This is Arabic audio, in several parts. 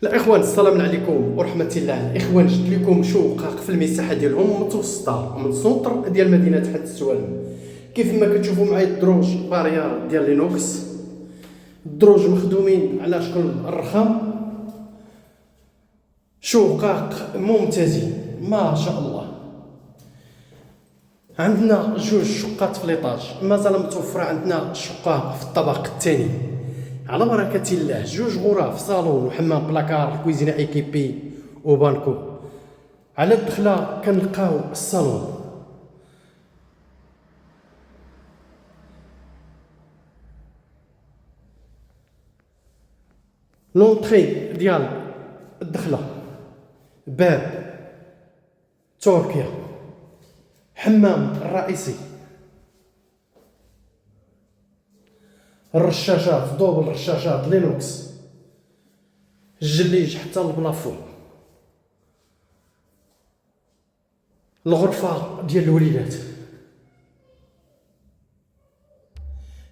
الاخوان السلام عليكم ورحمه الله. الاخوان جبت لكم شقق في المساحه ديالهم متوسطه من السونتر ديال مدينه حد السوالم. كيف ما كتشوفوا معايا الدروج باريار ديال لينوكس، الدروج مخدومين على شكل الرخام، شقق ممتازين ما شاء الله. عندنا جوج شقات في ليطاج، مازال متوفره عندنا شقه في الطابق الثاني على بركه الله. جوج غرف، صالون وحمام بلاكار، كويزينه ايكيبي وبانكو. على الدخله كنلقاو الصالون، لونطري ديال الدخله باب تركيا، حمام الرئيسي، الرشاشات دوبل رشاشات لينوكس، الجليج حتى البلافون، الغرفة ديال الوليدات،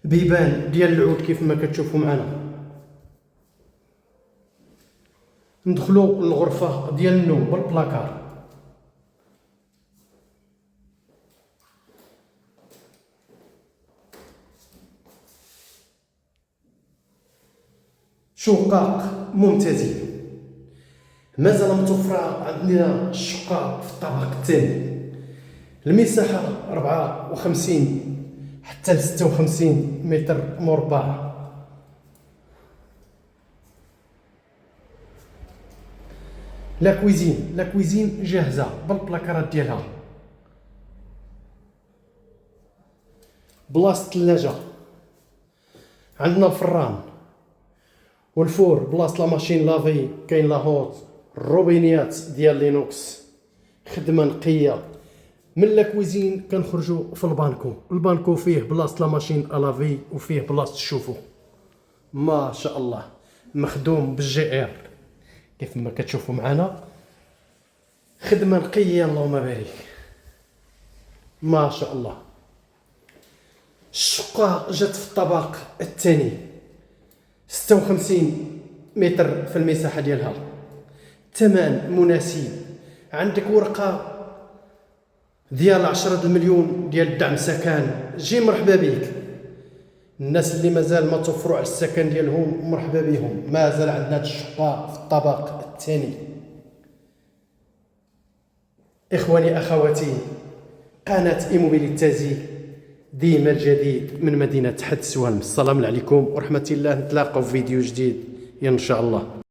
بيبان ديال العود كيف ما كتشوفوا معنا. ندخلوا للغرفة ديال النوم بالبلاكار، شقق ممتازين. مازال متوفرة عندنا الشقة في الطابق الثاني، المساحة 54 حتى ل 56 متر مربع. لا كويزين جاهزة بالبلاكارات ديالها، بلاصة الثلاجة، عندنا الفران والفور بلاصة لا ماشين لافي، كاين لاهوت، الروبينيات ديال لينوكس، خدمة نقية. من لا كويزين كنخرجوا في البانكو، البانكو فيه بلاصة لا ماشين لافي وفيه بلاصة الشوفو ما شاء الله، مخدوم بالجي ار كيف ما كتشوفوا معنا. خدمة نقية اللهم بارك ما شاء الله. الشقة جات في الطابق الثاني، 56 متر في المساحة ديالها، ثمن مناسب. عندك ورقة ديال 10 المليون ديال الدعم سكن، جي مرحبا بك. الناس اللي مازال ما توفروا على السكن ديالهم مرحبا بهم، مازال عندنا هاد الشقة في الطابق الثاني. اخواني اخواتي، قناة ايموبيليتازي ديما الجديد من مدينة حد السوالم. السلام عليكم ورحمة الله، نتلاقاو في فيديو جديد ان شاء الله.